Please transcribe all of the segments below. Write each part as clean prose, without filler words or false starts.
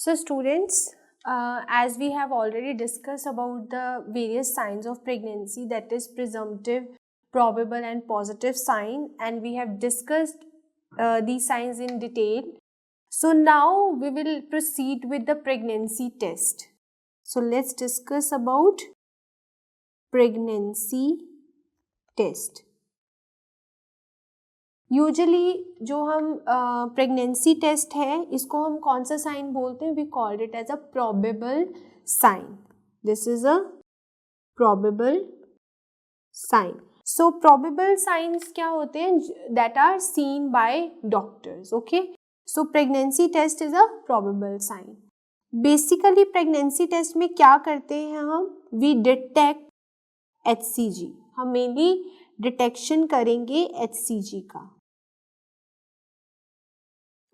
So students, as we have already discussed about the various signs of pregnancy, that is presumptive, probable and positive sign, and we have discussed these signs in detail. So now we will proceed with the pregnancy test. So let's discuss about pregnancy test. Usually जो हम pregnancy test है इसको हम कौन सा sign बोलते हैं? We called it as a probable sign. This is a probable sign. So probable signs क्या होते हैं? That are seen by doctors. Okay, so pregnancy test is a probable sign. Basically pregnancy test में क्या करते हैं हम? We detect HCG. हम mainly detection करेंगे HCG का.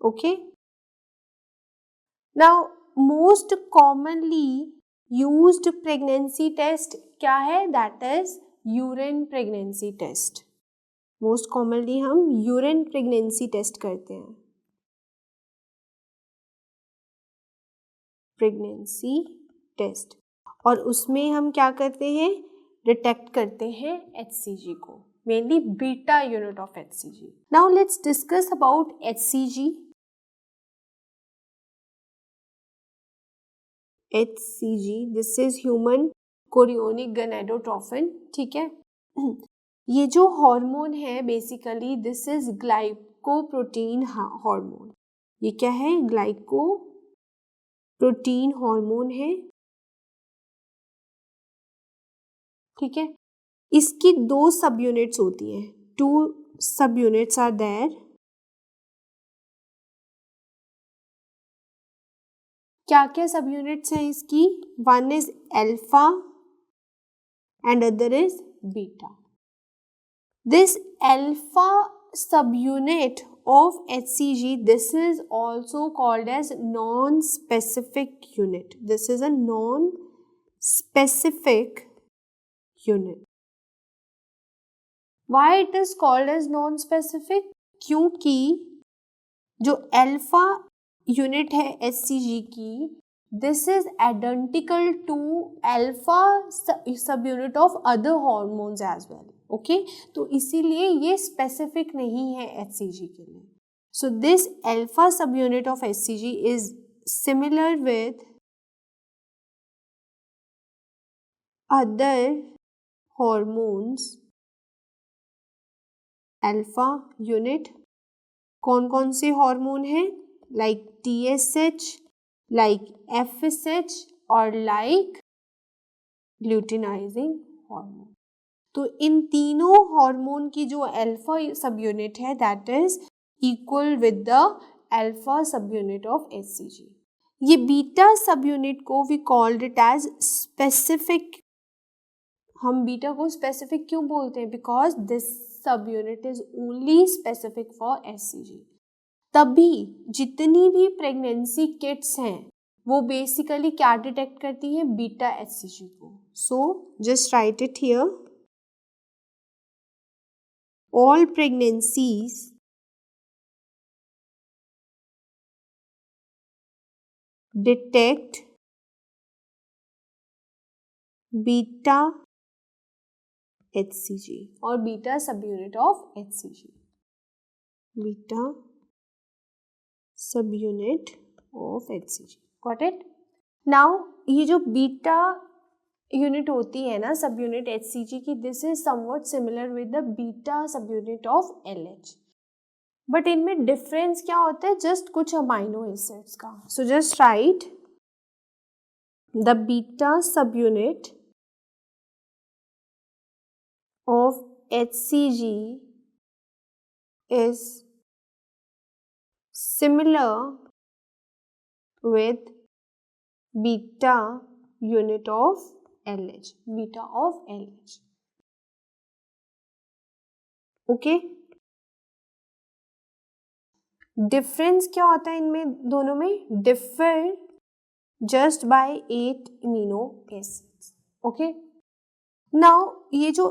Okay, now most commonly used pregnancy test क्या है? That is urine pregnancy test. most commonly हम urine pregnancy test करते हैं. pregnancy test और उसमें हम क्या करते हैं? डिटेक्ट करते हैं HCG को, mainly beta unit of HCG. Now let's discuss about HCG. HCG, this is human chorionic gonadotrophin. ठीक है, ये जो हार्मोन है basically this is glycoprotein hormone. ये क्या है? ग्लाइकोप्रोटीन हार्मोन है. ठीक है, इसकी 2 सब यूनिट्स होती हैं. 2 सब यूनिट्स आर देयर. क्या क्या सब यूनिट्स हैं इसकी? One is alpha and other is beta. This alpha sub unit of HCG, this is also called as non-specific unit. This is a non-specific unit. Why it is called as non-specific? क्योंकि जो alpha unit है HCG की, this is identical to alpha sub unit of other hormones as well. Okay, तो इसीलिए ये specific नहीं है HCG के लिए. So this alpha sub unit of HCG is similar with other hormones. Alpha unit कौन कौन से हार्मोन हैं? लाइक TSH, लाइक FSH और लाइक ल्यूटिनाइजिंग हार्मोन. तो इन तीनों हार्मोन की जो अल्फा सब यूनिट है that is equal with the alpha sub unit of HCG. ये बीटा सब यूनिट को we called it as specific. हम बीटा को स्पेसिफिक क्यों बोलते हैं? Because this sub unit is only specific for HCG. तभी जितनी भी प्रेगनेंसी किट्स हैं वो बेसिकली क्या डिटेक्ट करती है? बीटा HCG को. So just right it here. All pregnancies detect beta HCG or beta subunit of HCG. Beta subunit of HCG. Got it? Now ये जो बीटा यूनिट होती है ना सब यूनिट HCG की, this is somewhat similar with the beta sub unit of LH. But इनमें difference क्या होता है? जस्ट कुछ अमाइनो एसिड्स का. So just right the beta sub unit of HCG is similar with beta unit of LH, beta of LH. Okay, difference क्या होता है इनमें दोनों में? Differ just by 8 amino acids. Okay, now ये जो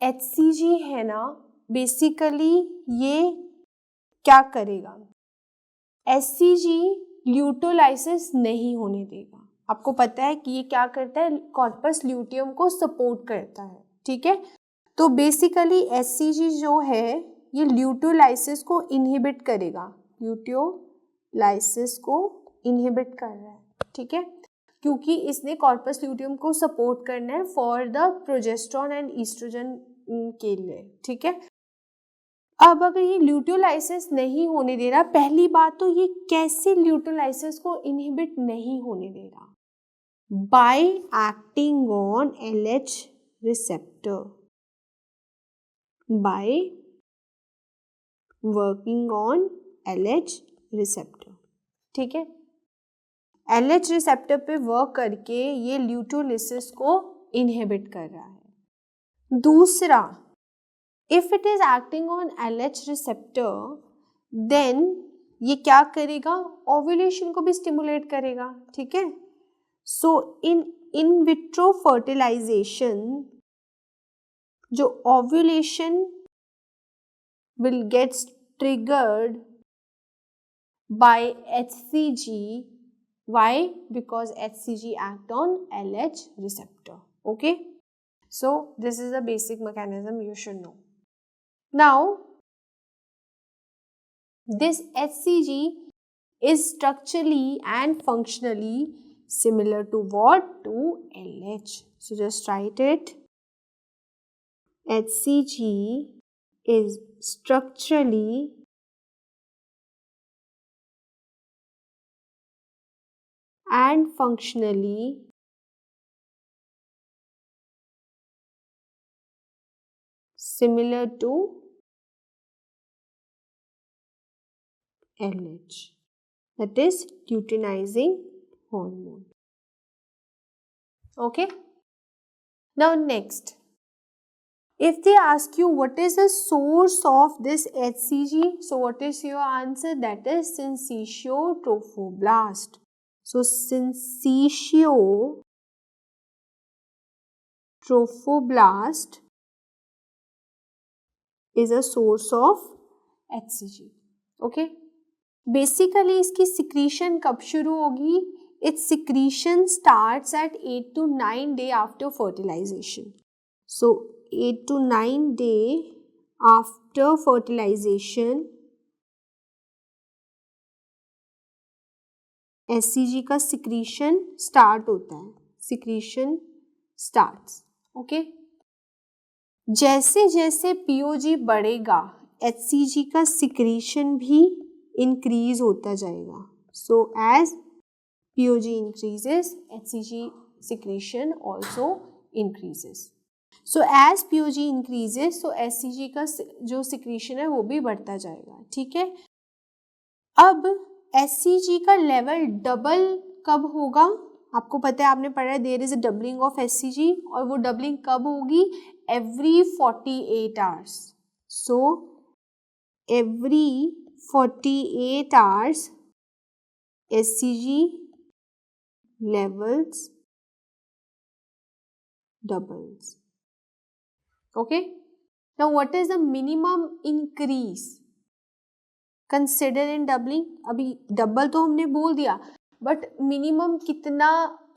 HCG है ना बेसिकली ये क्या करेगा? HCG ल्यूटोलाइसिस नहीं होने देगा। आपको पता है कि ये क्या करता है, कॉर्पस ल्यूटियम को सपोर्ट करता है, ठीक है। तो बेसिकली HCG जो है ये ल्यूटोलाइसिस को इनहिबिट करेगा, ल्यूटोलाइसिस को इनहिबिट कर रहा है, ठीक है, क्योंकि इसने कॉर्पस ल्यूटियम को सपोर्ट करना है for the progesterone and oestrogen के लिए, ठीक है। अब अगर ये ल्यूटोलाइसिस नहीं होने दे रहा, पहली बात तो ये कैसे ल्यूटोलाइसिस को इनहिबिट नहीं होने दे रहा, bye acting on LH receptor, by working on LH receptor, ठीक है। LH रिसेप्टर पे वर्क करके ये ल्यूटोलाइसिस को इनहिबिट कर रहा है। दूसरा, if it is acting on LH receptor then ये क्या करेगा, ओव्यूलेशन को भी स्टिमुलेट करेगा, ठीक है। सो इन विट्रो फर्टिलाइजेशन जो ovulation will get triggered by HCG. Why? Because HCG act on LH receptor. Okay. So this is a basic mechanism you should know. Now this HCG is structurally and functionally similar to what? To LH. So just write it. HCG is structurally and functionally similar to LH, that is luteinizing hormone. Okay. Now next, if they ask you what is the source of this HCG, so what is your answer? That is syncytial trophoblast. So syncytial trophoblast is a source of HCG. Okay. Basically इसकी secretion कब शुरू होगी? Its secretion starts at 8 to 9 days after fertilization. So 8 to 9 days after fertilization HCG का secretion start होता है, secretion starts. Okay. जैसे जैसे POG बढ़ेगा HCG का secretion भी increase होता जाएगा. So as POG increases, HCG secretion also increases. So as POG increases, so HCG का जो secretion है वो भी बढ़ता जाएगा, ठीक है। अब HCG का लेवल डबल कब होगा? आपको पता है, आपने पढ़ा है there is a doubling of HCG, और वो डबलिंग कब होगी? Every 48 hours. So every 48 hours HCG levels doubles. Okay. Now what is the minimum increase consider in doubling? अभी डबल तो हमने बोल दिया, बट मिनिमम कितना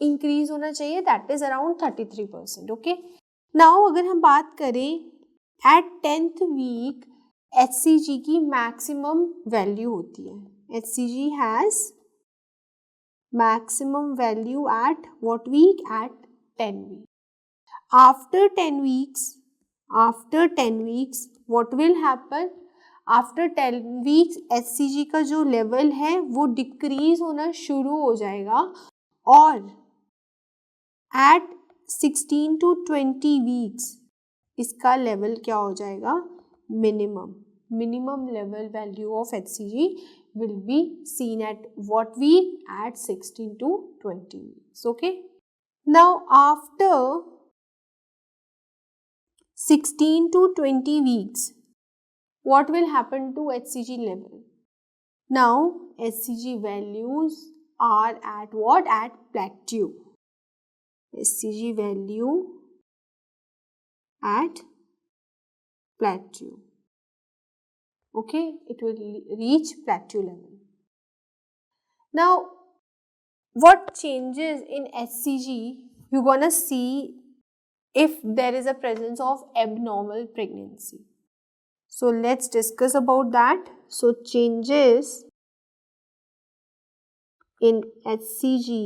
इंक्रीज होना चाहिए? That is around 33%. Okay. Now अगर हम बात करें एट 10th वीक HCG की मैक्सिमम वैल्यू होती है. HCG has maximum value at what week? At 10 weeks. After 10 weeks, what will happen? After 10 weeks HCG का जो लेवल है वो डिक्रीज होना शुरू हो जाएगा, और at 16 to 20 weeks इसका लेवल क्या हो जाएगा? minimum level value of HCG will be seen at what week? At 16 to 20 weeks. Okay. Now after 16 to 20 weeks, what will happen to HCG level? Now HCG values are at what? At plateau. HCG value at plateau. Okay, it will reach plateau level. Now, what changes in HCG? You're gonna see if there is a presence of abnormal pregnancy. So let's discuss about that. So changes in HCG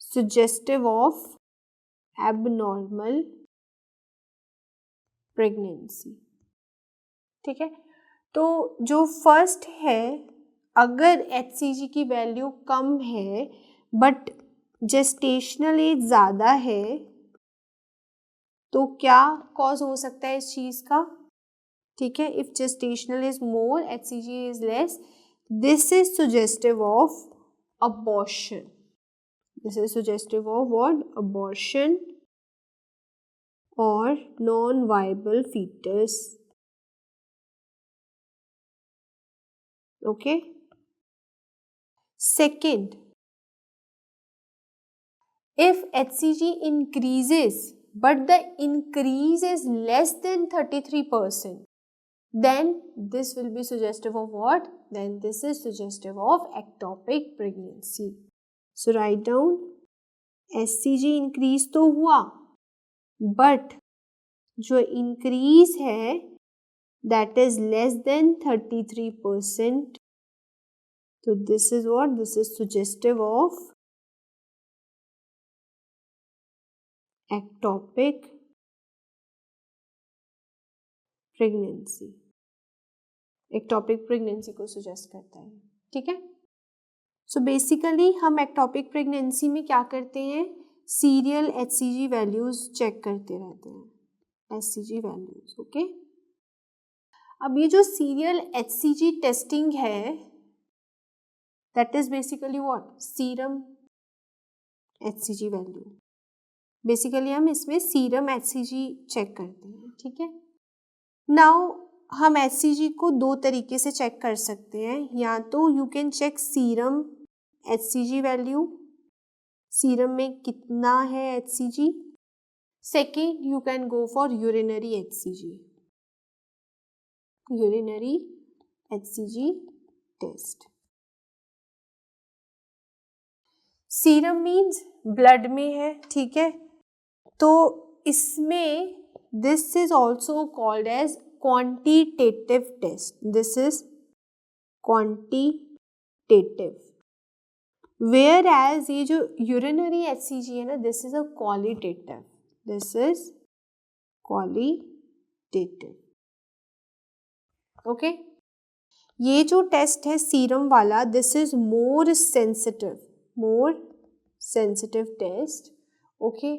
suggestive of abnormal pregnancy. ठीक है, तो जो first है, अगर HCG की value कम है but gestational age ज़्यादा है तो क्या कॉज हो सकता है इस चीज़ का? ठीक है, if gestational is more, HCG is less, this is suggestive of abortion. This is suggestive of what? Abortion or non-viable fetus. Okay. Second, if HCG increases but the increase is less than 33%, then this will be suggestive of what? Then this is suggestive of ectopic pregnancy. So write down, HCG increase तो हुआ but जो increase है that is less than 33%. So this is what? This is suggestive of ectopic pregnancy. ectopic pregnancy को suggest करता है. ठीक है, so basically हम एक्टोपिक प्रेगनेंसी में क्या करते हैं? सीरियल HCG वैल्यूज चेक करते रहते हैं, HCG वैल्यूज. ओके, अब ये जो सीरियल HCG टेस्टिंग है that is basically what? Serum HCG value. Basically हम इसमें सीरम HCG चेक करते हैं. ठीक है, नाउ हम HCG को दो तरीके से चेक कर सकते हैं. या तो you can check serum HCG value, serum में कितना है HCG. Second, you can go for urinary HCG, urinary HCG test. Serum means blood में है. ठीक है, तो इसमें this is also called as quantitative test. This is quantitative. Whereas ये जो यूरिनरी HCG है ना, this is a qualitative. This is qualitative. Okay, ये जो टेस्ट है सीरम वाला, this is more sensitive test. Okay,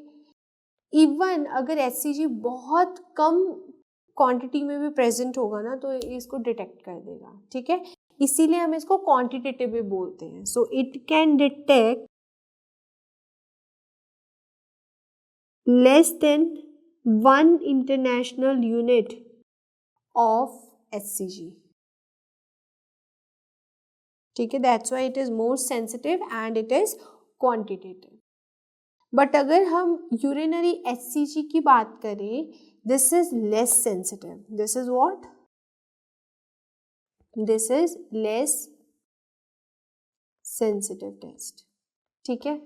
even अगर HCG बहुत कम क्वांटिटी में भी प्रेजेंट होगा ना तो इसको डिटेक्ट कर देगा. ठीक है, इसीलिए हम इसको क्वांटिटेटिव भी बोलते हैं. So it can detect less than 1 international unit of HCG. ठीक है, that's why it is more sensitive and it is quantitative. But अगर हम यूरिनरी HCG की बात करें, this is less sensitive. This is what? This is less sensitive test. ठीक है,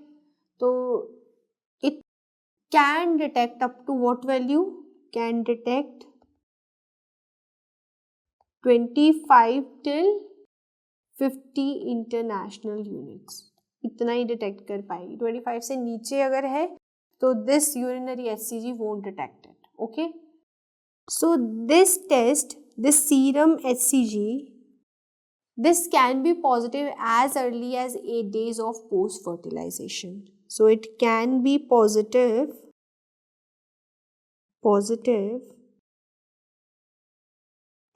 तो it can detect up to what value? Can detect 25 till 50 international units. इतना ही डिटेक्ट कर पाएगी. 25 से नीचे अगर है तो this urinary HCG won't detect it. Okay, so this test, this serum HCG, this can be positive as early as 8 days of post fertilization. So it can be positive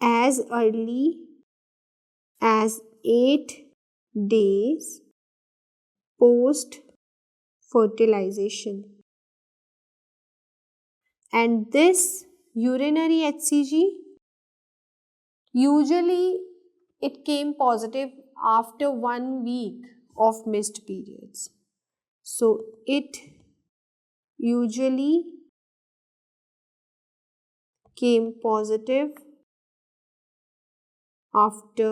as early as 8 days post fertilization. And this urinary HCG, usually it came positive after 1 week of missed periods. So it usually came positive after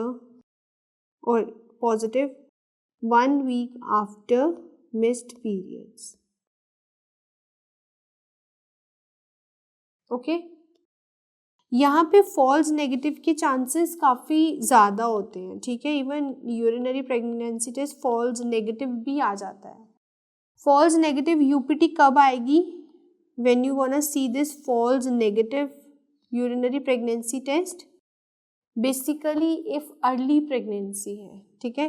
और positive 1 week after missed periods. Okay, यहाँ पे false negative के chances काफ़ी ज़्यादा होते हैं, ठीक है। Even urinary pregnancy test false negative भी आ जाता है। फॉल्स नेगेटिव यूपीटी कब आएगी? When you want to see this false negative urinary pregnancy test, basically if early pregnancy है, ठीक है।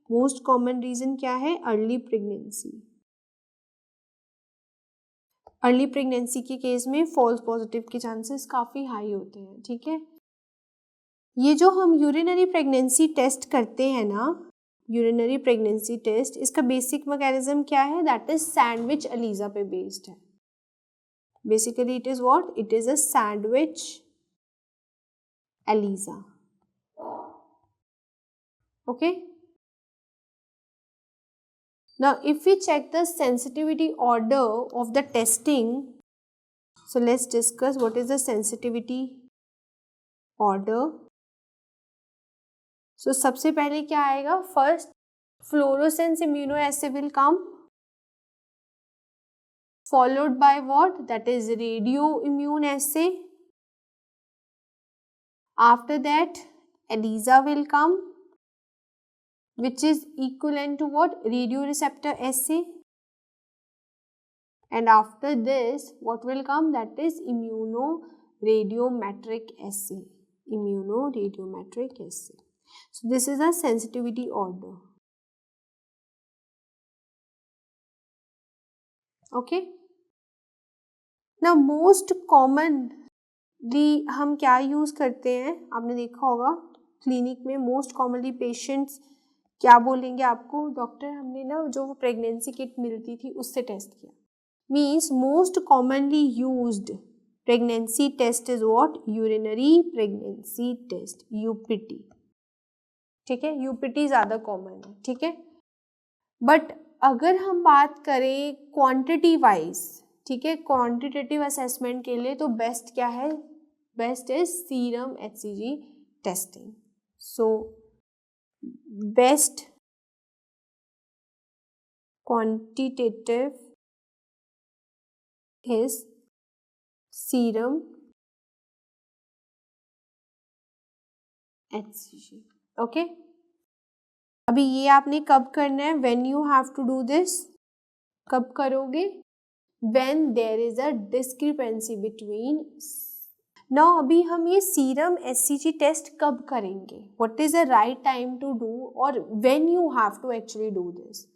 मोस्ट कॉमन रीजन क्या है? Early pregnancy. अर्ली प्रेगनेंसी के केस में फॉल्स पॉजिटिव के चांसेस काफ़ी हाई होते हैं, ठीक है। ये जो हम यूरिनरी प्रेगनेंसी टेस्ट करते हैं ना, यूरिनरी प्रेगनेंसी टेस्ट, इसका बेसिक मैकेनिज्म क्या है? दैट इज सैंडविच एलिजा पे बेस्ड है। Basically it is what? It is a sandwich ELISA. Okay, now if we check the sensitivity order of the testing, so let's discuss what is the sensitivity order. So सबसे पहले क्या आएगा? First fluorescence immunoassay will come, followed by what? That is radio immune assay. After that ELISA will come, which is equivalent to what? Radio receptor assay. And after this what will come? That is immunoradiometric assay. Immunoradiometric assay. So this is a sensitivity order. Okay. Now most commonly हम क्या use करते हैं? आपने देखा होगा clinic में most commonly patients क्या बोलेंगे आपको? डॉक्टर हमने ना जो प्रेगनेंसी किट मिलती थी उससे टेस्ट किया। Means most commonly used pregnancy test is what? Urinary pregnancy test, UPT, ठीक है। यूपीटी ज़्यादा कॉमन है, ठीक है। बट अगर हम बात करें क्वांटिटी वाइज, ठीक है, क्वांटिटेटिव असेसमेंट के लिए तो बेस्ट क्या है? Best is serum HCG testing. So best quantitative is serum HCG. Okay. अभी ये आपने कब करना है? When you have to do this, कब करोगे? When there is a discrepancy between. Now अभी हम ये सीरम HCG टेस्ट कब करेंगे? What is the right time to do, or when you have to actually do this?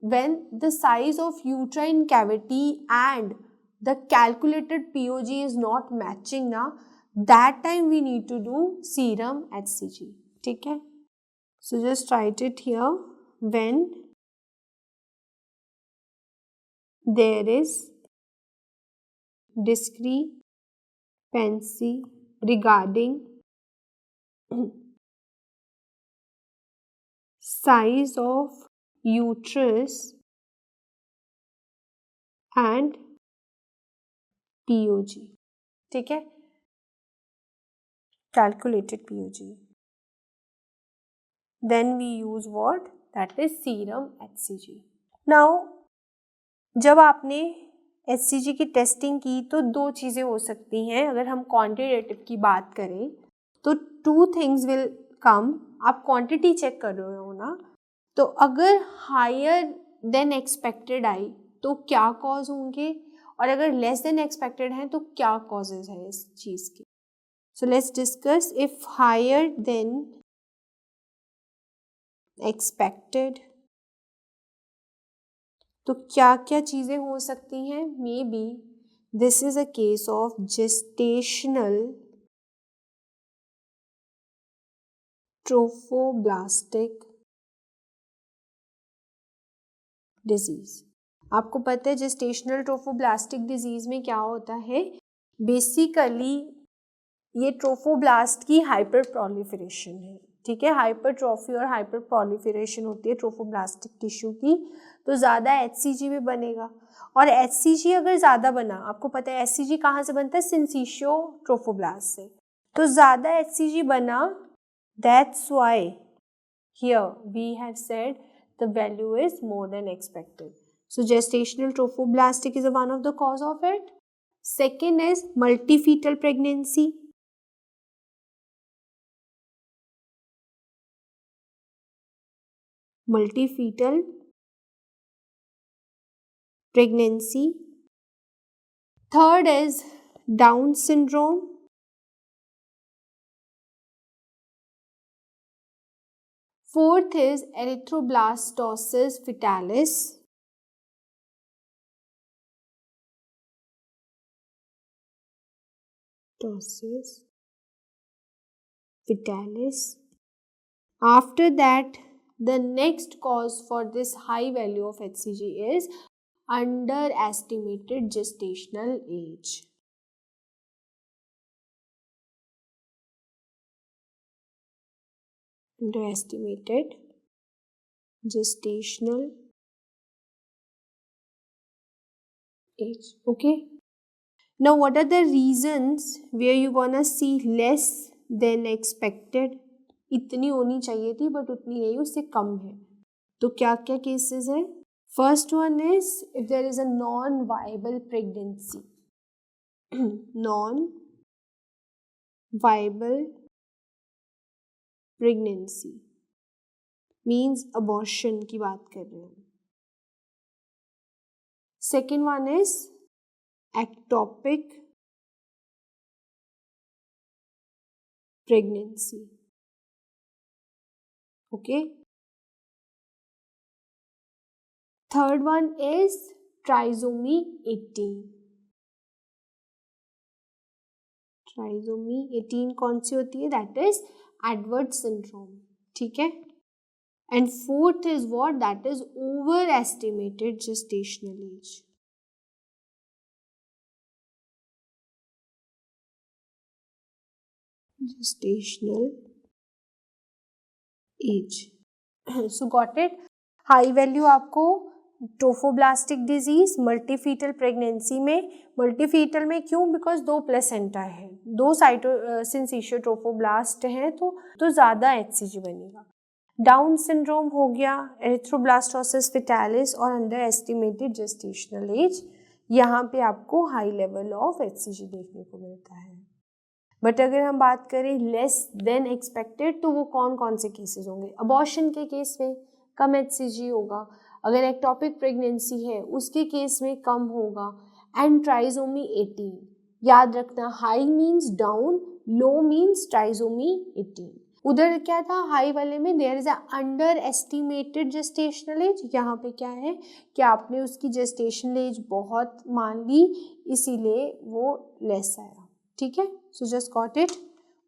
When the size of uterine cavity and the calculated POG is not matching ना, that time we need to do serum HCG, ठीक है? So just write it here. When there is discrepancy regarding size of uterus and POG, ठीक है, calculated POG, then we use what? That is serum HCG. Now जब आपने HCG की testing की तो दो चीज़ें हो सकती हैं। अगर हम क्वांटिटेटिव की बात करें तो 2 things will come. आप क्वांटिटी चेक कर रहे हो ना, तो अगर हायर देन एक्सपेक्टेड आई तो क्या कॉज होंगे, और अगर लेस देन एक्सपेक्टेड है तो क्या कॉजेज है इस चीज़ के। So let's discuss. If higher than expected तो क्या क्या चीज़ें हो सकती हैं? Maybe this is a case of gestational trophoblastic disease. आपको पता है जेस्टेशनल ट्रोफोब्लास्टिक डिजीज में क्या होता है? बेसिकली ये ट्रोफोब्लास्ट की हाइपर प्रोलिफरेशन है, ठीक है। हाइपरट्रॉफी और हाइपर प्रोलिफरेशन होती है ट्रोफोब्लास्टिक टिश्यू की, तो ज़्यादा HCG भी बनेगा। और HCG अगर ज़्यादा बना, आपको पता है HCG कहाँ से बनता है? सिंसिशियो ट्रोफोब्लास्ट से। तो ज़्यादा HCG बना That's why here we have said the value is more than expected. So gestational trophoblastic is one of the cause of it. Second is multifetal pregnancy. Multifetal pregnancy. Third is Down syndrome. Fourth is erythroblastosis fetalis. After that, the next cause for this high value of HCG is underestimated gestational age. Underestimated gestational age. Okay. Now, what are the reasons where you gonna see less than expected? इतनी होनी चाहिए थी but उतनी नहीं, उससे कम है. तो क्या क्या केसेस है? First one is if there is a non viable pregnancy. Non viable pregnancy means abortion की बात कर रहे हैं. Second one is ectopic pregnancy. Okay. Third one is trisomy 18. Trisomy 18 कौन सी होती है? That is Edwards syndrome. ठीक है. And fourth is what? That is overestimated gestational age. Gestational age. So got it. High value आपको trophoblastic disease मल्टीफीटल pregnancy में. मल्टीफीटल में क्यों? Because 2 placenta है, 2 सिंसिशियो ट्रोफोब्लास्ट हैं, तो ज़्यादा HCG बनेगा. डाउन सिंड्रोम हो गया, एरिथ्रोब्लास्टोसिस फिटालिस और अंडर एस्टिमेटेड जेस्टेशनल एज. यहाँ पे आपको हाई लेवल ऑफ HCG देखने को मिलता है. बट अगर हम बात करें लेस देन एक्सपेक्टेड, तो वो कौन कौन से केसेस होंगे? अबॉर्शन के केस में कम HCG होगा. अगर एक्टोपिक प्रेगनेंसी है उसके केस में कम होगा. एंड ट्राइसोमी 18, याद रखना, high means down, low means trisomy 18. उधर क्या था हाई वाले में? There is a under estimated gestational age. यहाँ पे क्या है कि आपने उसकी जेस्टेशनल एज बहुत मान ली, इसीलिए वो लेस आया. ठीक है. So just got it.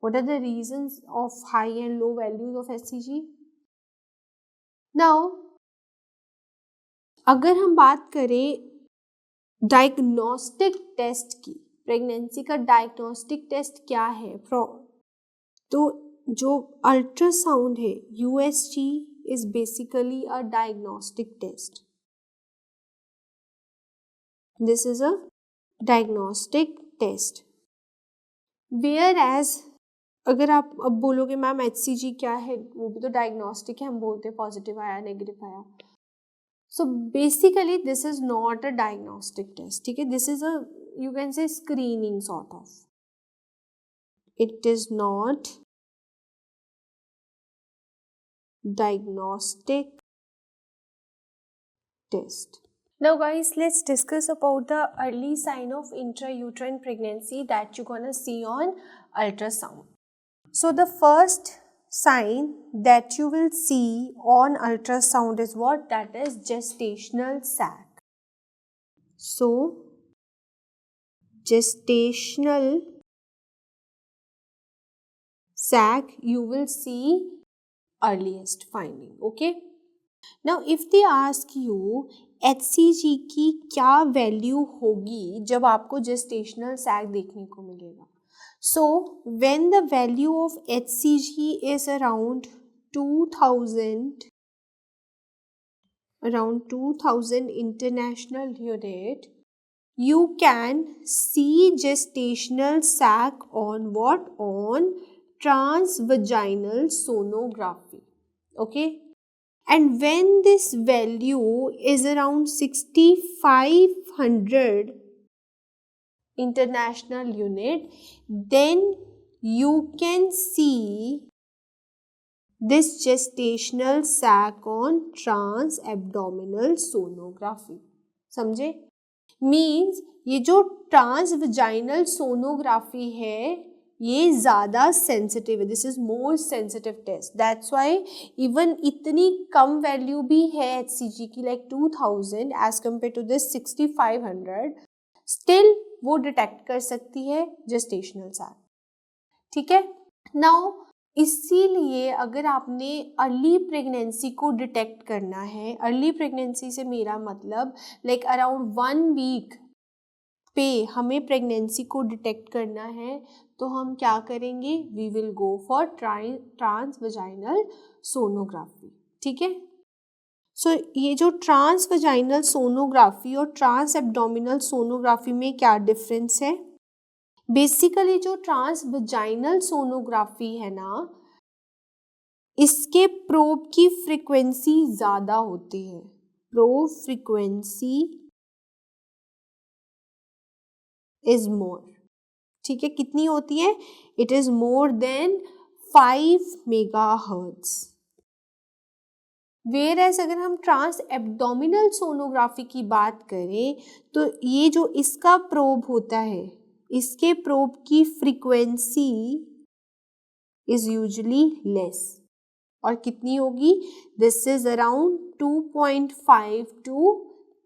What are the reasons of high and low values of HCG? Now, अगर हम बात करें डायग्नोस्टिक टेस्ट की, प्रेगनेंसी का डायग्नोस्टिक टेस्ट क्या है? तो जो अल्ट्रासाउंड है, USG is basically a diagnostic test. This is a diagnostic test. Whereas अगर आप अब बोलोगे मैम HCG क्या है, वो भी तो डायग्नोस्टिक है, हम बोलते हैं पॉजिटिव आया नेगेटिव आया. So basically this is not a diagnostic test. ठीक है. This is a you can say screening sort of. It is not diagnostic test. Now guys, let's discuss about the early sign of intrauterine pregnancy that you're gonna see on ultrasound. So the first sign that you will see on ultrasound is what? That is gestational sac. So gestational sac you will see earliest finding. Okay. Now if they ask you HCG की क्या value होगी जब आपको gestational sac देखने को मिलेगा? So when the value of HCG is around 2000 international unit, you can see gestational sac on what? On transvaginal sonography. Okay, and when this value is around 6500 international unit, then you can see this gestational sac on transabdominal sonography. समझे? मीन्स ये जो transvaginal sonography है ये ज़्यादा sensitive है, this is more sensitive test, that's why even इतनी कम वैल्यू भी है HCG की like 2000 as compare to this 6500, still वो डिटेक्ट कर सकती है जेस्टेशनल सैक. ठीक है. नाउ इसीलिए अगर आपने अर्ली प्रेगनेंसी को डिटेक्ट करना है, अर्ली प्रेगनेंसी से मेरा मतलब लाइक अराउंड 1 वीक पे हमें प्रेगनेंसी को डिटेक्ट करना है, तो हम क्या करेंगे, we will go for transvaginal sonography. ठीक है. सो ये जो ट्रांसवजाइनल सोनोग्राफी और ट्रांस एब्डोमिनल सोनोग्राफी में क्या डिफरेंस है? बेसिकली जो ट्रांसवजाइनल सोनोग्राफी है ना, इसके प्रोब की फ्रीक्वेंसी ज़्यादा होती है. Probe frequency is more. ठीक है. कितनी होती है? It is more than 5 megahertz. Whereas अगर हम ट्रांस एब्डोमिनल सोनोग्राफी की बात करें तो ये जो इसका प्रोब होता है, इसके प्रोब की फ्रीक्वेंसी इज यूजुअली लेस. और कितनी होगी? This is around 2.5 to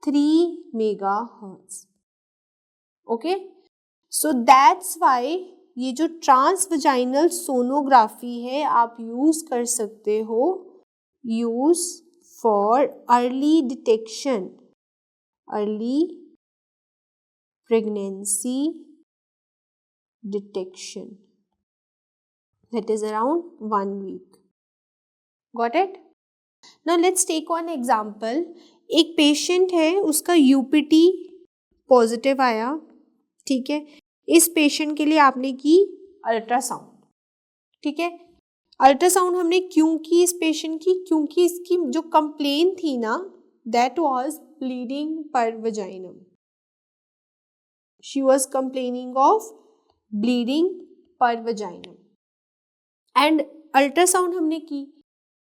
3 megahertz. Okay. So that's why ये जो ट्रांसवजाइनल सोनोग्राफी है आप यूज कर सकते हो, use for early detection, early pregnancy detection, that is around 1 week. Got it? Now let's take one example. एक पेशेंट है, उसका UPT पॉजिटिव आया. ठीक है. इस पेशेंट के लिए आपने की अल्ट्रासाउंड. ठीक है. अल्ट्रासाउंड हमने क्यों की इस पेशेंट की? क्योंकि इसकी जो कंप्लेन थी ना, that was bleeding per vaginam. She was complaining of bleeding per vaginam and ultrasound हमने की.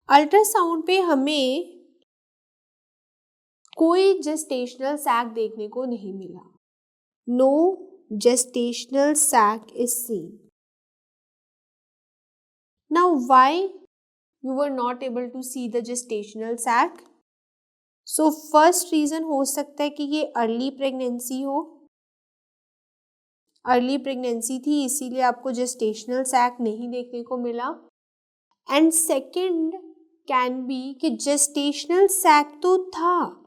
अल्ट्रासाउंड पे हमें कोई जेस्टेशनल सैक देखने को नहीं मिला. No gestational sac is seen. Now why you were not able to see the gestational sac? So first reason हो सकता है कि ये अर्ली प्रेगनेंसी हो, अर्ली प्रेगनेंसी थी इसीलिए आपको जेस्टेशनल सैक नहीं देखने को मिला. एंड सेकंड कैन बी कि जेस्टेशनल सैक तो था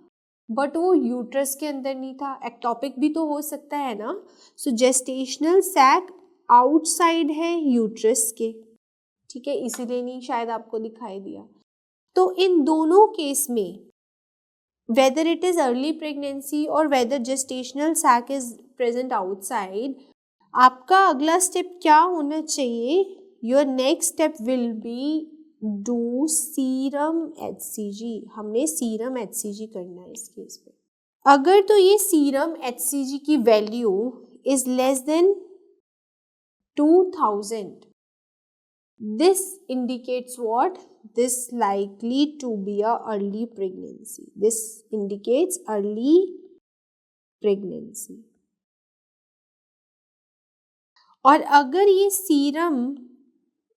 बट वो यूट्रस के अंदर नहीं था. एक्टोपिक भी तो हो सकता है ना. सो जेस्टेशनल सैक आउटसाइड है यूट्रस के. ठीक है. इसीलिए नहीं शायद आपको दिखाई दिया. तो इन दोनों केस में whether it is early pregnancy or whether gestational sac is present outside, आपका अगला स्टेप क्या होना चाहिए? Your next step will be do serum HCG. हमने सीरम HCG करना है इस केस पे. अगर तो ये सीरम HCG की value is less than 2000, this indicates what? This likely to be a early pregnancy. This indicates early pregnancy. और अगर ये सीरम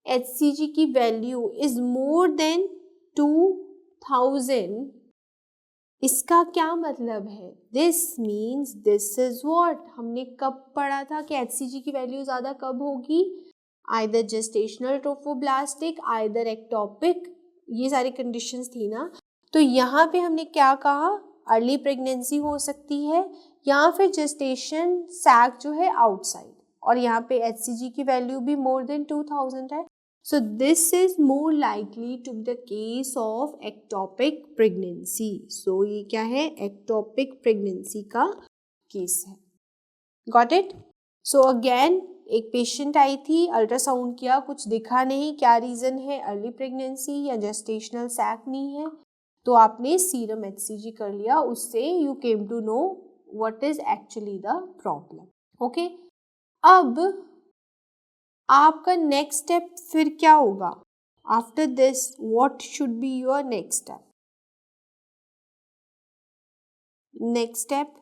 HCG की वैल्यू इज मोर देन 2000, इसका क्या मतलब है? This means this is what हमने कब पढ़ा था कि HCG की वैल्यू ज़्यादा कब होगी? Either gestational trophoblastic, either ectopic, ये सारी कंडीशंस थी ना. तो यहाँ पे हमने क्या कहा? अर्ली प्रेगनेंसी हो सकती है या फिर जेस्टेशन सैक जो है आउटसाइड, और यहाँ पे HCG की वैल्यू भी मोर देन 2000 है. So this is more likely to be the case of ectopic pregnancy. So ये क्या है? एक्टोपिक प्रेगनेंसी का केस है. Got it? सो अगेन एक पेशेंट आई थी, अल्ट्रासाउंड किया, कुछ दिखा नहीं, क्या रीज़न है, अर्ली प्रेगनेंसी या जेस्टेशनल सैक नहीं है, तो आपने सीरम HCG कर लिया, उससे you came to know what is actually the problem. Okay, अब आपका नेक्स्ट स्टेप फिर क्या होगा? After this what should be your next step? Next step,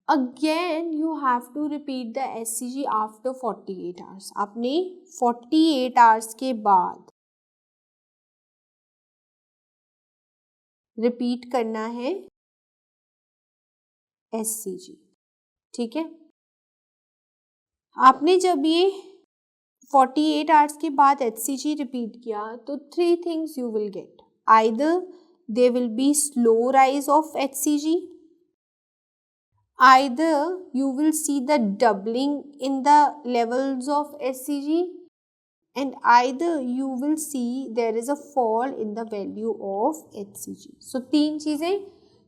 again you have to repeat the HCG after 48 hours. आपने 48 hours के बाद repeat करना है HCG, ठीक है। आपने जब ये 48 आवर्स के बाद HCG रिपीट किया तो 3 things you will get, either there will be slow rise of HCG, either you will see the doubling in the levels of HCG, and either you will see there is a fall in the value of HCG. So तीन चीजें,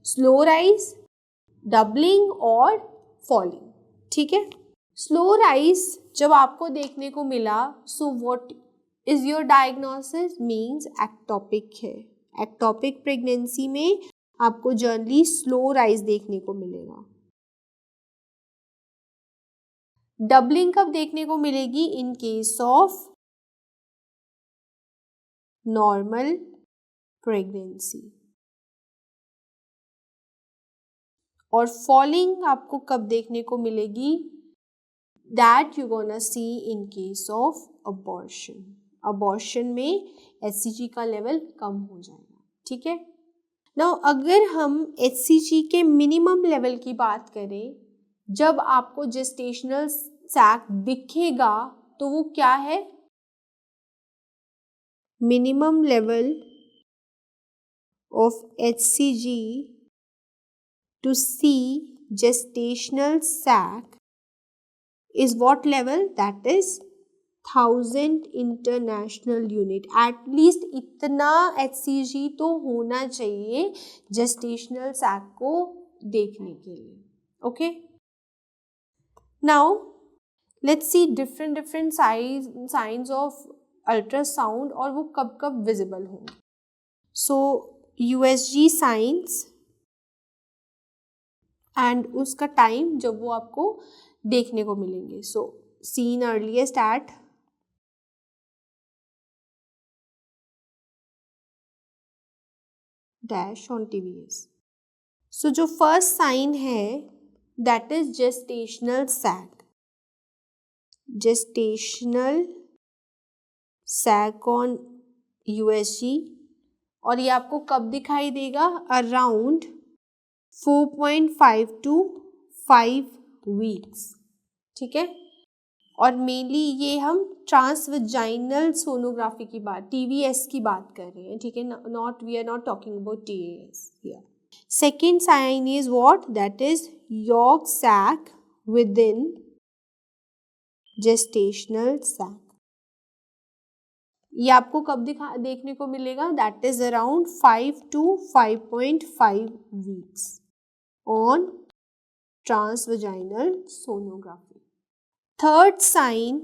slow rise, doubling और falling, ठीक है। Slow rise जब आपको देखने को मिला, so what is your diagnosis? Means ectopic है। एक्टोपिक प्रेगनेंसी में आपको जनरली स्लो राइज देखने को मिलेगा। डबलिंग कब देखने को मिलेगी? इन केस ऑफ नॉर्मल प्रेगनेंसी। और फॉलिंग आपको कब देखने को मिलेगी? That you gonna C in case of abortion. Abortion में HCG का लेवल कम हो जाएगा, ठीक है। नाउ अगर हम HCG के मिनिमम लेवल की बात करें, जब आपको जेस्टेशनल सैक दिखेगा तो वो क्या है? Minimum level of HCG to see gestational sac is what level? That is 1000 international unit. At least इतना HCG तो होना चाहिए gestational sac को देखने के लिए। Okay? Now let's see different signs of ultrasound और वो कब कब visible होंगे। So USG signs एंड उसका टाइम जब वो आपको देखने को मिलेंगे। So seen earliest at dash on TVS। So जो फर्स्ट साइन है that is gestational sac. Gestational sac on USG, और ये आपको कब दिखाई देगा? अराउंड 4.5 to 5 वीक्स, ठीक है। और मेनली ये हम ट्रांसवेजाइनल सोनोग्राफी की बात, TVS की बात कर रहे हैं, ठीक है, not we are not talking about TAS here. Second sign is what? That is yolk sac within gestational sac. ये आपको कब देखने को मिलेगा? That is around 5 to 5.5 weeks on transvaginal sonography. Third sign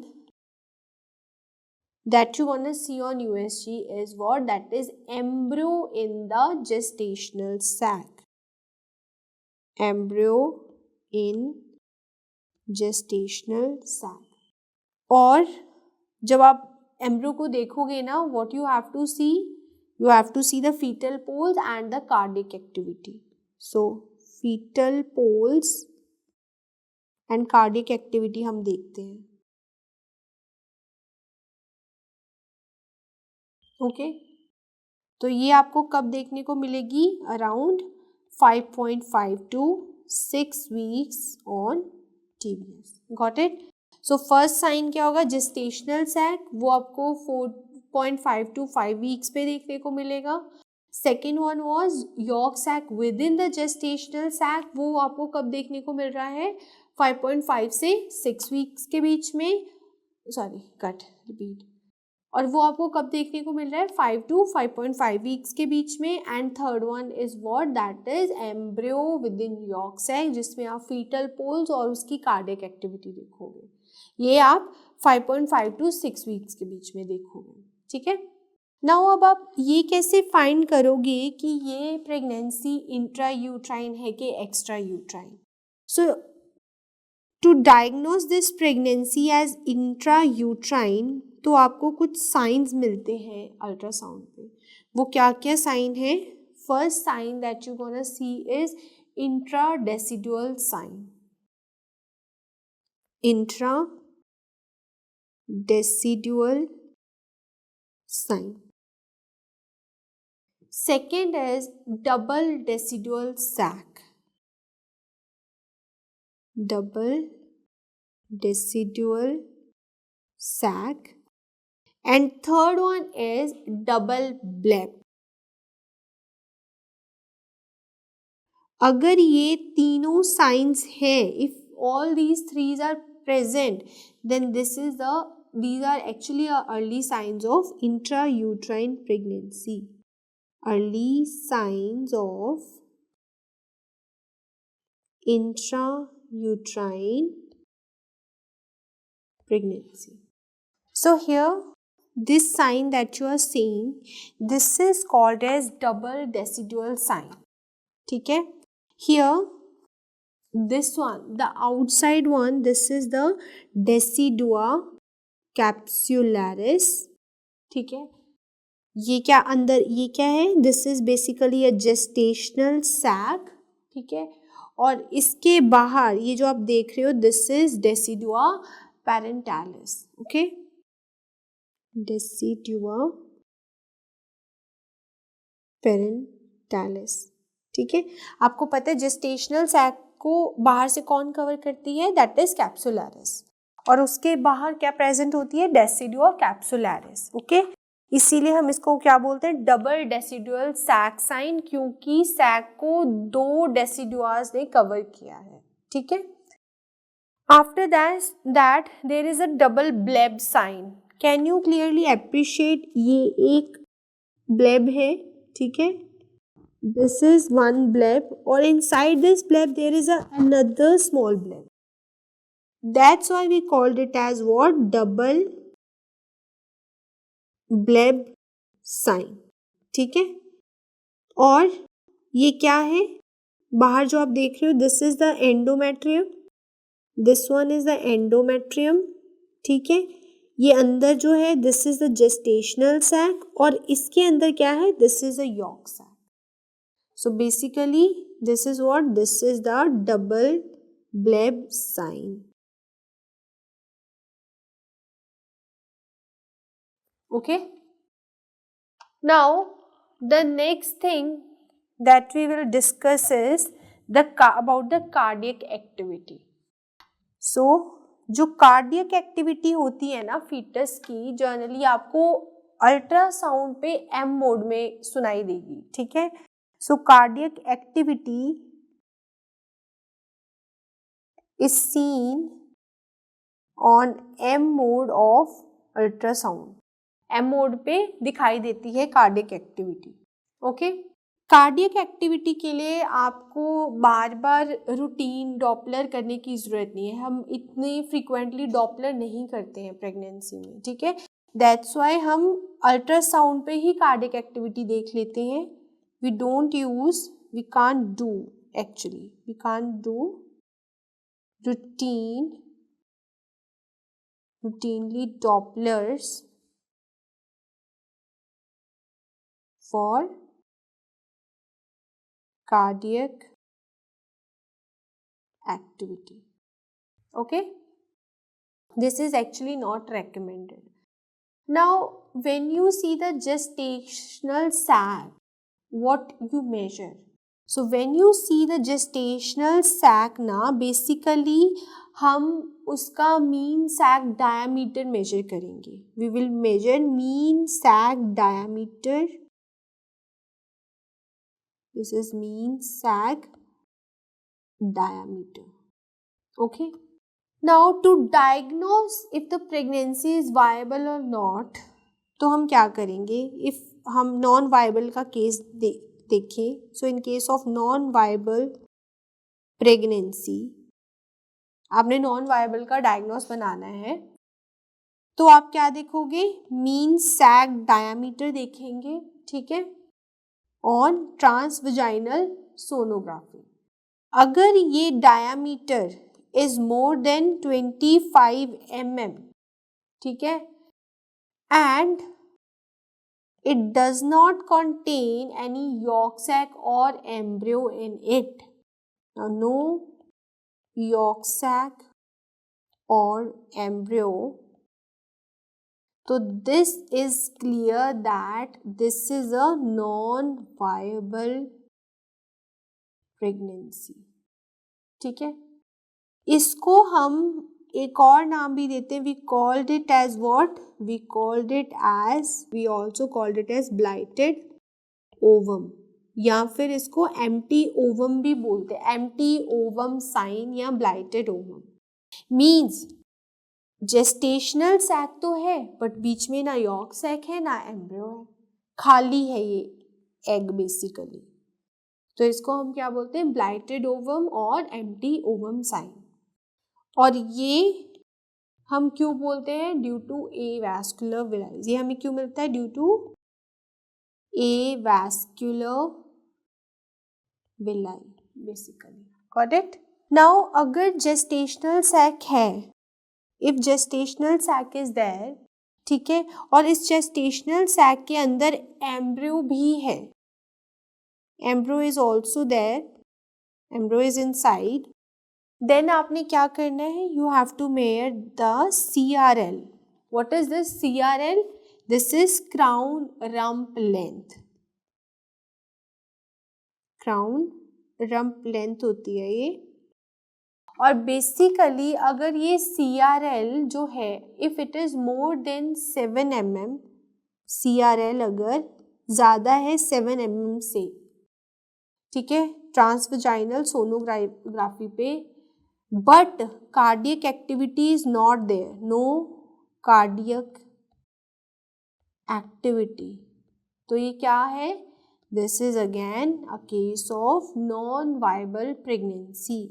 that you want to see on USG is what? That is embryo in the gestational sac. Embryo in gestational sac. और जब आप embryo को देखोगे ना, what you have to see? You have to see the fetal poles and the cardiac activity. So fetal poles and cardiac activity हम देखते हैं, okay. तो ये आपको कब देखने को मिलेगी? Around 5.5 to 6 weeks on TVS। Got it? So first sign क्या होगा? जेस्टेशनल सैक, वो आपको 4.5 to 5 वीक्स पे देखने को मिलेगा। Second one was yolk sac within the gestational sac, वो आपको कब देखने को मिल रहा है? 5.5 से 6 वीक्स के बीच में। Sorry, cut, repeat. और वो आपको कब देखने को मिल रहा है 5 to 5.5 वीक्स के बीच में. And third one is what, that is embryo within yolk sac, जिसमें आप फीटल पोल्स और उसकी कार्डियक एक्टिविटी देखोगे. ये आप 5.5 to 6 वीक्स के बीच में देखोगे. ठीक है. नाउ अब आप ये कैसे फाइंड करोगे कि ये प्रेगनेंसी इंट्रा यूट्राइन है कि extrauterine. So to diagnose this pregnancy as intrauterine, तो आपको कुछ साइंस मिलते हैं अल्ट्रासाउंड पे. वो क्या क्या साइन है? First sign that you gonna see is intra decidual sign. Intra decidual sign. Second is double decidual sac. Double decidual sac. And third one is double bleb. अगर ये तीनों signs हैं, if all these three are present, then these are actually early signs of intrauterine pregnancy. Early signs of intrauterine pregnancy. So here, this sign that you are seeing, this is called as double decidual sign. ठीक है. Here, this one, the outside one, this is the decidua capsularis. ठीक है. ये क्या अंदर, ये क्या है? This is basically a gestational sac. ठीक है. और इसके बाहर ये जो आप देख रहे हो, this is decidua parietalis. Okay, decidua parietalis. ठीक है. आपको पता है जेस्टेशनल सैक को बाहर से कौन कवर करती है? That is capsularis. और उसके बाहर क्या प्रेजेंट होती है? Decidua capsularis. ओके. इसीलिए हम इसको क्या बोलते हैं? डबल डेसिडुअल सैक साइन, क्योंकि सैक को दो डेसिडुआस ने कवर किया है. ठीक है. After that there is a double bleb sign. Can you clearly appreciate? ये एक ब्लेब है. ठीक है. दिस इज वन ब्लेब और inside this bleb there is another small bleb. That's why we called it as what? Double bleb sign. ठीक है. और ये क्या है? बाहर जो आप देख रहे हो, this is the endometrium. This one is the endometrium. ठीक है. ये अंदर जो है, this is the gestational sac. और इसके अंदर क्या है? This is a yolk sac. So basically this is what? This is the double bleb sign. Okay. Now the next thing that we will discuss is about the cardiac activity. So जो cardiac activity होती है ना foetus की, generally आपको ultrasound पे M mode में सुनाई देगी. ठीक है. So cardiac activity is seen on M mode of ultrasound. M mode पे दिखाई देती है cardiac activity. Okay. Cardiac activity के लिए आपको बार बार रूटीन डॉपलर करने की ज़रूरत नहीं है. हम इतने फ्रीक्वेंटली डॉपलर नहीं करते हैं प्रेगनेंसी में. ठीक है. दैट्स वाई हम अल्ट्रासाउंड पे ही कार्डियक एक्टिविटी देख लेते हैं. We don't use, we can't do, actually we can't do routinely Dopplers for cardiac activity. Okay, this is actually not recommended. Now when you see the gestational sac, what you measure? So when you see the gestational sac ना, basically हम उसका mean sac diameter measure करेंगे. We will measure mean sac diameter. This is mean sac diameter. Okay. Now to diagnose if the pregnancy is viable और not, तो हम क्या करेंगे, if हम नॉन वायबल का केस देखें, so in case of non viable pregnancy, आपने non viable का डायग्नोस बनाना है, तो आप क्या देखोगे, मीन सैक डायामीटर देखेंगे, ठीक है, ऑन ट्रांसवजाइनल सोनोग्राफी। अगर ये diameter is more than 25 mm, ठीक है, and it does not contain any yolk sac or embryo in it. Now, no yolk sac or embryo. So this is clear that this is a non-viable pregnancy. ठीक है, इसको हम एक और नाम भी देते हैं, we called it as what? We also called it as blighted ovum, या फिर इसको एम्प्टी ओवम भी बोलते हैं, एम्प्टी ओवम साइन या ब्लाइटेड ओवम। मीन्स जेस्टेशनल सैक तो है बट बीच में ना यॉर्क सैक है ना एम्ब्रियो है, खाली है ये एग बेसिकली, तो इसको हम क्या बोलते हैं, ब्लाइटेड ओवम और एम्प्टी ओवम साइन। और ये हम क्यों बोलते हैं, ड्यू टू एवास्कुलर विलाइज, ये हमें क्यों मिलता है, due to avascular villi basically, got it? Now अगर gestational sac है, if gestational sac is there, ठीक है, और इस gestational sac के अंदर embryo भी है, embryo is also there, embryo is inside, then आपने क्या करना है, you have to measure the CRL. What is this CRL? This is crown rump length. Crown rump length होती है ये, और बेसिकली अगर ये CRL जो है, if it is more than 7 mm, CRL अगर ज़्यादा है 7 mm से, ठीक है, ट्रांसवजाइनल सोनोग्राफी पे, but cardiac activity is not there, no cardiac activity, तो ये क्या है, this is again a case of non-viable pregnancy,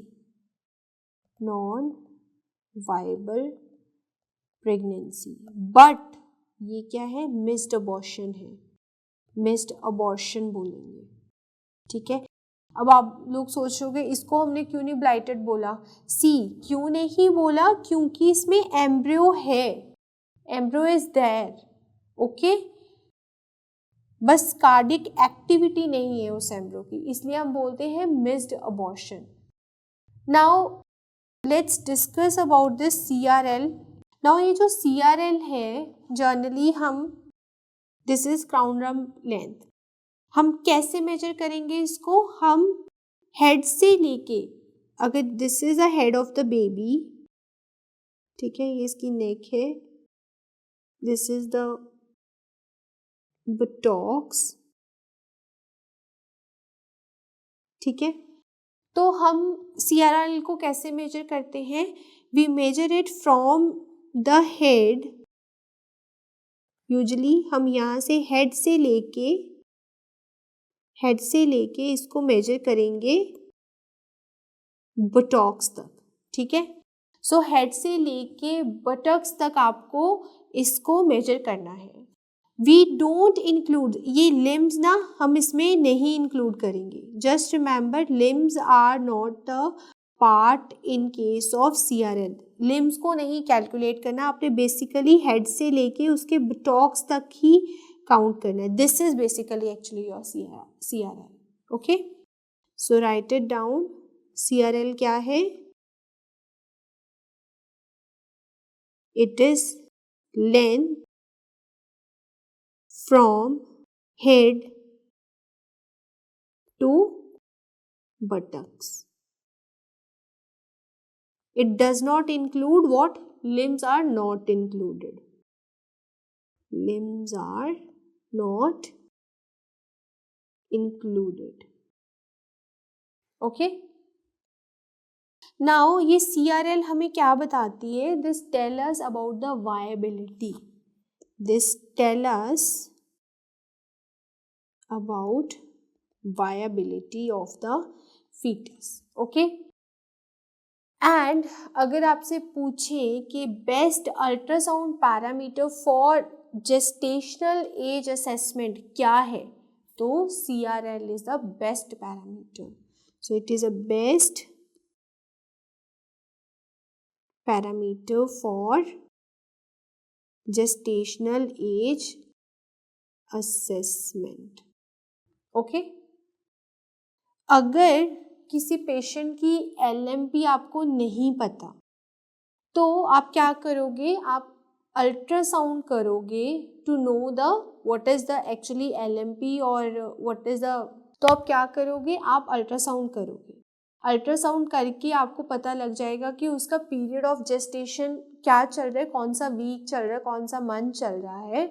non-viable pregnancy, but ये क्या है, missed abortion है, missed abortion बोलेंगे, ठीक है। अब आप लोग सोचोगे इसको हमने क्यों नहीं ब्लाइटेड बोला, क्यों नहीं बोला, क्योंकि इसमें एम्ब्रियो है, एम्ब्रियो इज देयर, ओके, बस कार्डिक एक्टिविटी नहीं है उस एम्ब्रियो की, इसलिए हम बोलते हैं missed abortion. Now let's discuss about this CRL। Now ये जो CRL है, जनरली हम, this is crown rump length, हम कैसे मेजर करेंगे इसको, हम हेड से लेके, अगर this is a head of the baby, ठीक है, ये इसकी नेक है, दिस इज द बुटॉक्स, ठीक है, तो हम CRL को कैसे मेजर करते हैं, we measure it from the head, usually हम यहाँ से हेड से लेके इसको मेजर करेंगे बुटॉक्स तक, ठीक है, सो हेड से लेके बटक्स तक आपको इसको मेजर करना है। वी डोंट इंक्लूड, ये लिम्स ना हम इसमें नहीं इंक्लूड करेंगे, just remember limbs are not the part in case of CRL, limbs को नहीं कैलकुलेट करना, आपने बेसिकली हेड से लेके उसके बुटॉक्स तक ही काउंट करना है, this is basically actually your CRL, okay, so right it down, CRL क्या है, it is length from head to buttocks. It does not include what? Limbs are not included. Limbs are not included. Okay? Now ये CRL हमें क्या बताती है? This tell us about the viability. this tell us about viability of the fetus. Okay and अगर आपसे पूछे कि best ultrasound parameter for gestational age assessment क्या है, तो CRL is the best parameter. So it is a best parameter for gestational age assessment. Okay अगर किसी patient की LMP आपको नहीं पता तो आप क्या करोगे, आप अल्ट्रासाउंड करोगे to know the what is the actually LMP और व्हाट इज द, तो आप क्या करोगे, आप अल्ट्रासाउंड करोगे. अल्ट्रासाउंड करके आपको पता लग जाएगा कि उसका पीरियड ऑफ जेस्टेशन क्या चल रहा है, कौन सा वीक चल रहा है, कौन सा मंथ चल रहा है,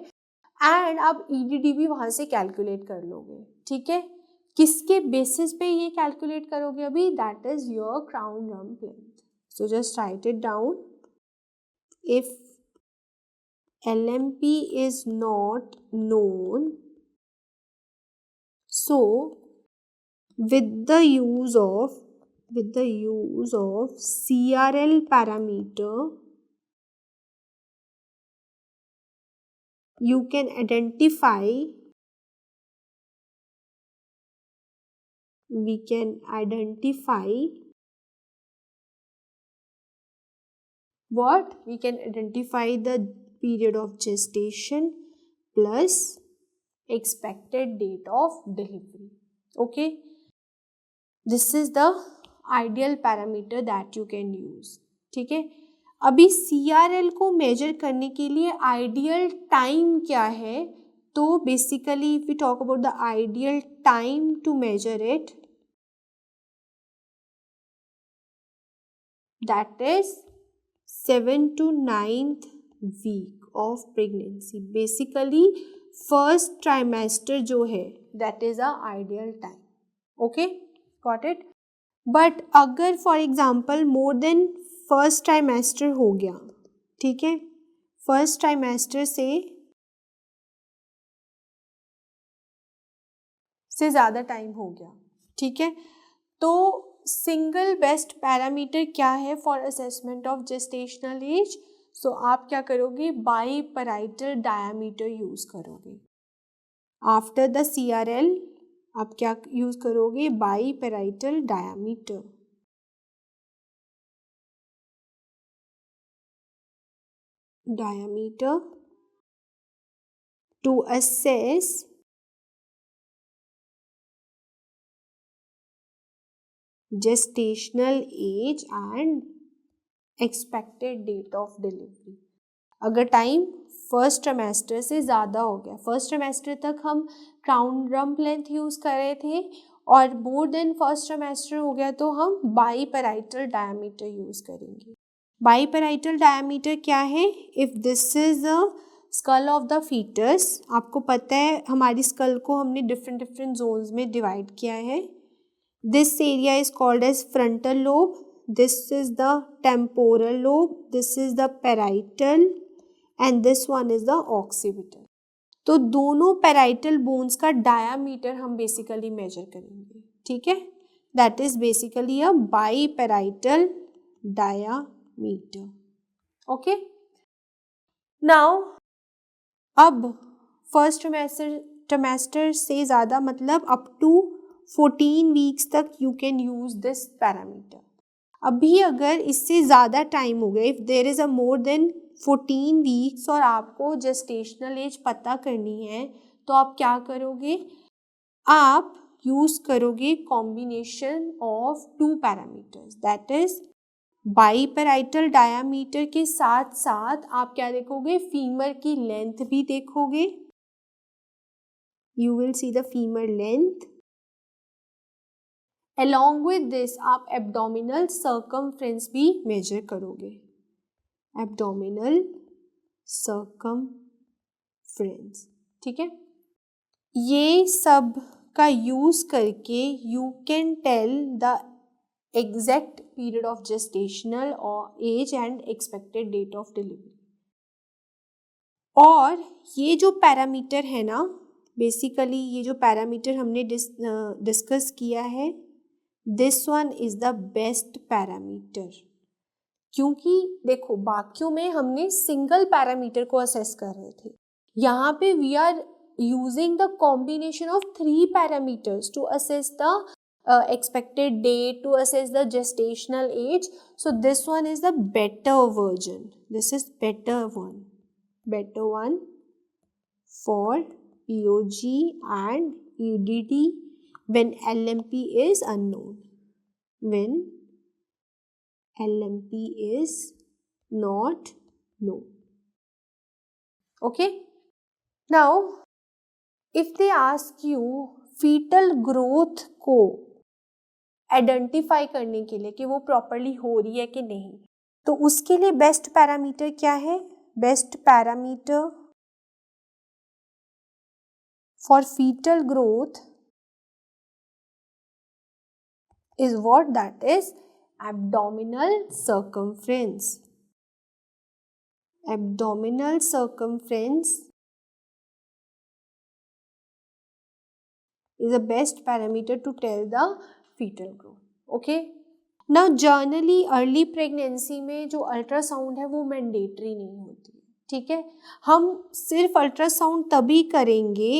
एंड आप EDD भी वहाँ से कैलकुलेट कर लोगे. ठीक है, किसके बेसिस पे ये कैलकुलेट करोगे अभी, that is your crown rump length. So just right it down. If LMP is not known, so with the use of CRL parameter, you can identify, we can identify what? We can identify the period of gestation plus expected date of delivery. Okay, this is the ideal parameter that you can use. ठीक है, अभी CRL को major करने के लिए ideal time क्या है, तो basically if we talk about the ideal time to measure it, that is 7 to 9th week of pregnancy. Basically first trimester जो है that is a ideal time. Okay got it. But अगर for example more than first trimester हो गया, ठीक है, first trimester से ज़्यादा time हो गया, ठीक है, तो सिंगल बेस्ट पैरामीटर क्या है for assessment of gestational age. So आप क्या करोगे, बाई पैराइटल डायामीटर यूज करोगे. आफ्टर द CRL आप क्या यूज करोगे, by parietal diameter. Diameter to assess gestational age and expected date of delivery. अगर टाइम फर्स्ट ट्राइमेस्टर से ज़्यादा हो गया, फर्स्ट ट्राइमेस्टर तक हम क्राउन रम्प लेंथ यूज़ कर रहे थे और मोर देन फर्स्ट ट्राइमेस्टर हो गया तो हम बाई पैराइटल डायामीटर यूज़ करेंगे. बाई पैराइटल डायामीटर क्या है, if this is a skull of the fetus, आपको पता है हमारी स्कल को हमने डिफरेंट डिफरेंट जोन्स में डिवाइड किया है. This area is called as frontal lobe. This is the temporal lobe. This is the parietal and this one is the occipital. तो दोनों पैराइटल बोन्स का डायामीटर हम बेसिकली मेजर करेंगे. ठीक है, that is basically a by parietal diameter. Okay, now अब first trimester से ज़्यादा मतलब अप टू 14 वीक्स तक you can use this parameter. अभी अगर इससे ज़्यादा टाइम हो गया, if there is a more than 14 weeks और आपको जेस्टेशनल एज पता करनी है, तो आप क्या करोगे, आप यूज़ करोगे combination of two parameters, that is by parietal diameter के साथ साथ आप क्या देखोगे, फीमर की लेंथ भी देखोगे. You will see the femur length. Along with this आप एब्डोमिनल सर्कमफ्रेंस भी मेजर करोगे. एब्डोमिनल सर्कमफ्रेंस, ठीक है, ये सब का यूज करके you can tell the exact period of gestational और age and expected date of delivery. और ये जो पैरामीटर है ना, बेसिकली ये जो पैरामीटर हमने डिस्कस किया है, this one is the best parameter. क्योंकि देखो बाकियों में हमने सिंगल पैरामीटर को असेस कर रहे थे, यहाँ पे we are using the combination of 3 parameters to assess the expected date, to assess the gestational age. So this one is the better version. This is better one for POG and EDT when LMP is unknown, when LMP is not known. Okay, now if they ask you fetal growth को identify करने के लिए कि वो properly हो रही है कि नहीं, तो उसके लिए बेस्ट पैरामीटर क्या है? Best parameter for fetal growth is what? That is abdominal circumference. Abdominal circumference is the best parameter to tell the fetal growth. Okay. Now generally early pregnancy में जो अल्ट्रासाउंड है वो मैंडेटरी नहीं होती है, ठीक है। हम सिर्फ अल्ट्रासाउंड तभी करेंगे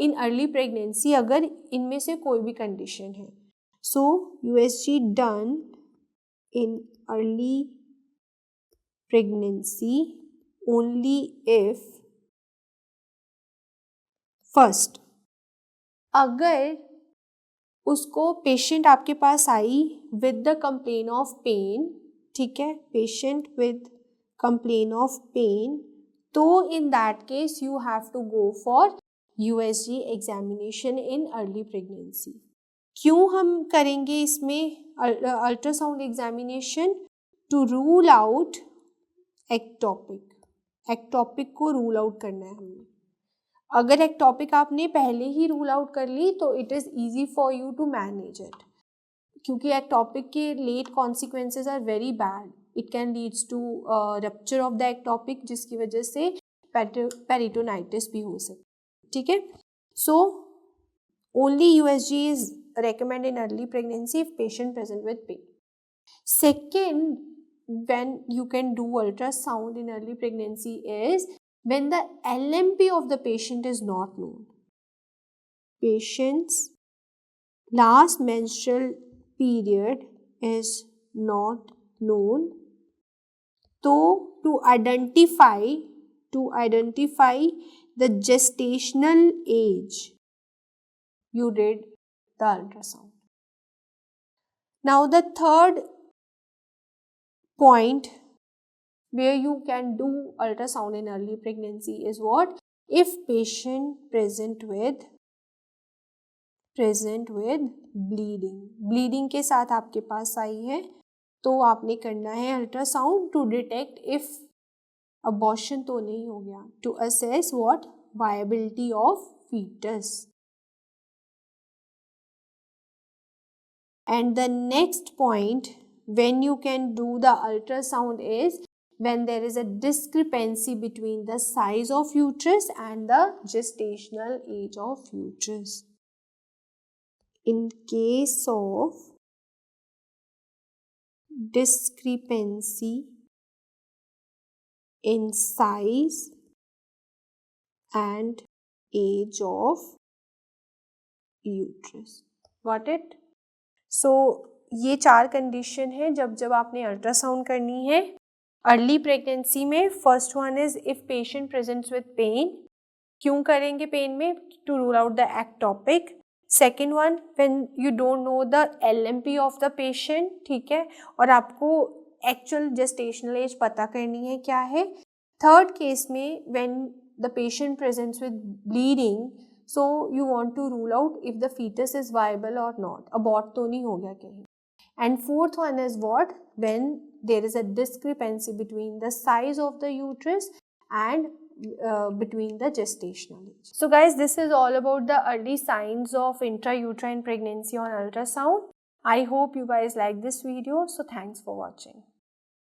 इन अर्ली प्रेगनेंसी अगर इनमें से कोई भी कंडीशन है। So USG done in early pregnancy only if first, अगर उसको पेशेंट आपके पास आई with the complain of pain, ठीक है, patient with complain of pain, तो in that case you have to go for USG examination in early pregnancy. क्यों हम करेंगे इसमें ultrasound examination? To rule out ectopic, ectopic को रूल आउट करना है हमें। अगर एक्टोपिक आपने पहले ही रूल आउट कर ली तो it is easy for you to manage it, क्योंकि एक्टोपिक के late consequences are very bad. It can leads to rupture of the ectopic, जिसकी वजह से पेरिटोनाइटिस भी हो सकती, ठीक है। So only USG is recommended in early pregnancy if patient present with pain. Second, when you can do ultrasound in early pregnancy is when the LMP of the patient is not known. Patient's last menstrual period is not known. So to identify the gestational age, you did the ultrasound. Now the third point where you can do ultrasound in early pregnancy is what? If patient present with bleeding के साथ आपके पास आई है तो आपने करना है ultrasound to detect if abortion तो नहीं हो गया, to assess what? Viability of fetus. And the next point when you can do the ultrasound is when there is a discrepancy between the size of uterus and the gestational age of uterus. In case of discrepancy in size and age of uterus. Got it? So ये 4 condition है जब आपने ultrasound करनी है early pregnancy में। First one is if patient presents with pain. क्यों करेंगे pain में? To rule out the ectopic. Second one when you don't know the LMP of the patient, ठीक है, और आपको एक्चुअल जेस्टेशनल एज पता करनी है क्या है। थर्ड केस में when the patient presents with bleeding, so you want to rule out if the fetus is viable or not, abort तो नहीं हो गया कहीं। And fourth one is what? When there is a discrepancy between the size of the uterus and between the gestational age. So guys, this is all about the early signs of intrauterine pregnancy on ultrasound. I hope you guys like this video, so thanks for watching.